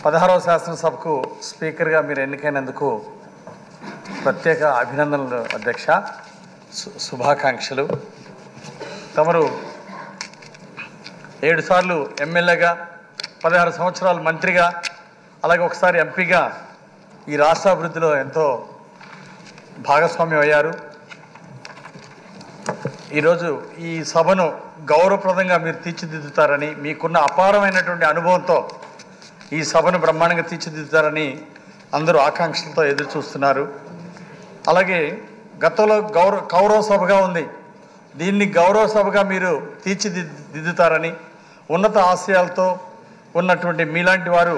16వ శాసనసభకు స్పీకర్గా మీరు ఎన్నికైనందుకు ప్రత్యేక అభినందనలు అధ్యక్ష. శుభాకాంక్షలు. తమరు 7 సార్లు ఎమ్మెల్యేగా, 16 సంవత్సరాలు మంత్రిగా, అలాగే ఒకసారి ఎంపీగా ఈ రాష్ట్ర అభివృద్ధిలో ఎంతో భాగస్వామ్యం అయ్యారు. ఈరోజు ఈ సభను గౌరవప్రదంగా మీరు తీర్చిదిద్దుతారని, మీకున్న అపారమైనటువంటి అనుభవంతో ఈ సభను బ్రహ్మాండంగా తీర్చిదిద్దుతారని అందరూ ఆకాంక్షలతో ఎదురు చూస్తున్నారు. అలాగే గతంలో కౌరవ సభగా ఉంది, దీన్ని గౌరవ సభగా మీరు తీర్చిదిద్దుతారని ఉన్నత ఆశయాలతో ఉన్నటువంటి మీలాంటి వారు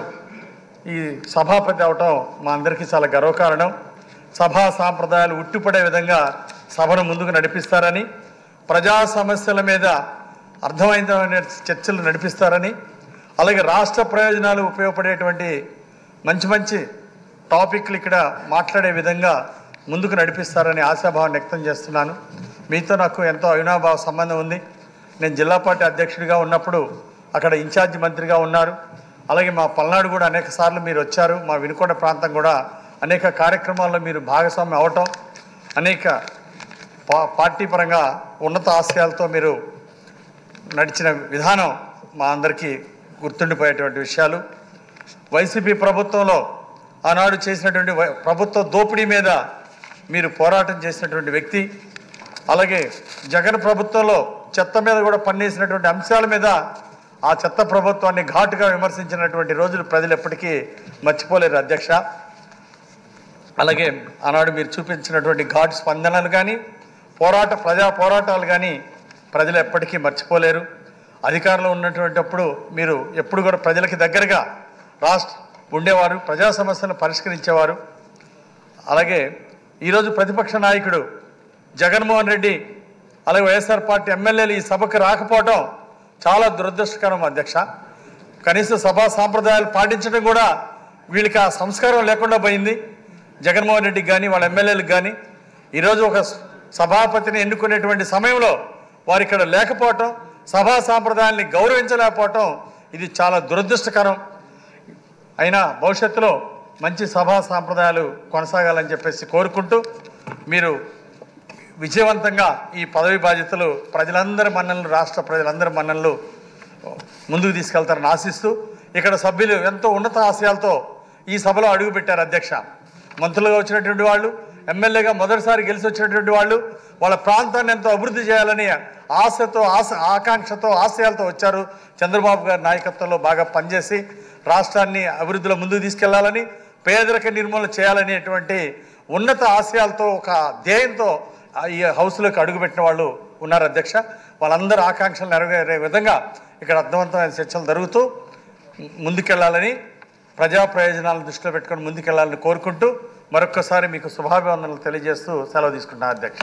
ఈ సభాపతి అవటం మా అందరికీ చాలా గర్వకారణం. సభా సాంప్రదాయాలు ఉట్టిపడే విధంగా సభను ముందుకు నడిపిస్తారని, ప్రజా సమస్యల మీద అర్థమైన చర్చలు నడిపిస్తారని, అలాగే రాష్ట్ర ప్రయోజనాలు ఉపయోగపడేటువంటి మంచి టాపిక్లు ఇక్కడ మాట్లాడే విధంగా ముందుకు నడిపిస్తారని ఆశాభావం వ్యక్తం చేస్తున్నాను. మీతో నాకు ఎంతో అవినాభావ సంబంధం ఉంది. నేను జిల్లా పార్టీ అధ్యక్షుడిగా ఉన్నప్పుడు అక్కడ ఇన్ఛార్జి మంత్రిగా ఉన్నారు. అలాగే మా పల్నాడు కూడా అనేక సార్లు మీరు వచ్చారు. మా వినుకొండ ప్రాంతం కూడా అనేక కార్యక్రమాల్లో మీరు భాగస్వామ్యం అవటం, అనేక పార్టీ పరంగా ఉన్నత ఆశయాలతో మీరు నడిచిన విధానం మా అందరికీ గుర్తుండిపోయేటువంటి విషయాలు. వైసీపీ ప్రభుత్వంలో ఆనాడు చేసినటువంటి ప్రభుత్వ దోపిడీ మీద మీరు పోరాటం చేసినటువంటి వ్యక్తి. అలాగే జగన్ ప్రభుత్వంలో చెత్త మీద కూడా పన్నేసినటువంటి అంశాల మీద ఆ చెత్త ప్రభుత్వాన్ని ఘాటుగా విమర్శించినటువంటి రోజులు ప్రజలు ఎప్పటికీ మర్చిపోలేరు అధ్యక్ష. అలాగే ఆనాడు మీరు చూపించినటువంటి ఘాటు స్పందనలు కానీ, ప్రజా పోరాటాలు కానీ ప్రజలు ఎప్పటికీ మర్చిపోలేరు. అధికారంలో ఉన్నటువంటిప్పుడు మీరు ఎప్పుడు కూడా ప్రజలకి దగ్గరగా ఉండేవారు, ప్రజా సమస్యలను పరిష్కరించేవారు. అలాగే ఈరోజు ప్రతిపక్ష నాయకుడు జగన్మోహన్ రెడ్డి, అలాగే వైఎస్ఆర్ పార్టీ ఎమ్మెల్యేలు ఈ సభకు రాకపోవడం చాలా దురదృష్టకరం అధ్యక్ష. కనీసం సభా సాంప్రదాయాలు పాటించడం కూడా వీళ్ళకి ఆ సంస్కారం లేకుండా పోయింది. జగన్మోహన్ రెడ్డికి కానీ వాళ్ళ ఎమ్మెల్యేలకు కానీ ఈరోజు ఒక సభాపతిని ఎన్నుకునేటువంటి సమయంలో వారు ఇక్కడ లేకపోవటం, సభా సాంప్రదాయాల్ని గౌరవించలేకపోవటం ఇది చాలా దురదృష్టకరం. అయినా భవిష్యత్తులో మంచి సభా సాంప్రదాయాలు కొనసాగాలని చెప్పేసి కోరుకుంటూ, మీరు విజయవంతంగా ఈ పదవి బాధ్యతలు ప్రజలందరి మన్ననలు, రాష్ట్ర ప్రజలందరి మన్ననలు ముందుకు తీసుకెళ్తారని ఆశిస్తూ, ఇక్కడ సభ్యులు ఎంతో ఉన్నత ఆశయాలతో ఈ సభలో అడుగుపెట్టారు అధ్యక్ష. మంత్రులుగా వచ్చినటువంటి వాళ్ళు, ఎమ్మెల్యేగా మొదటిసారి గెలిచి వచ్చినటువంటి వాళ్ళు వాళ్ళ ప్రాంతాన్ని ఎంతో అభివృద్ధి చేయాలని ఆకాంక్షతో ఆశయాలతో వచ్చారు. చంద్రబాబు గారి నాయకత్వంలో బాగా పనిచేసి రాష్ట్రాన్ని అభివృద్ధిలో ముందుకు తీసుకెళ్లాలని, పేదరిక నిర్మూలన చేయాలనేటువంటి ఉన్నత ఆశయాలతో ఒక ధ్యేయంతో ఈ హౌస్లోకి అడుగుపెట్టిన వాళ్ళు ఉన్నారు అధ్యక్ష. వాళ్ళందరూ ఆకాంక్షలు నెరవేరే విధంగా ఇక్కడ అర్థవంతమైన చర్చలు జరుగుతూ ముందుకెళ్లాలని, ప్రజా ప్రయోజనాలను దృష్టిలో పెట్టుకొని ముందుకెళ్లాలని కోరుకుంటూ మరొక్కసారి మీకు శుభాభివందనలు తెలియజేస్తూ సెలవు తీసుకుంటున్నాను అధ్యక్ష.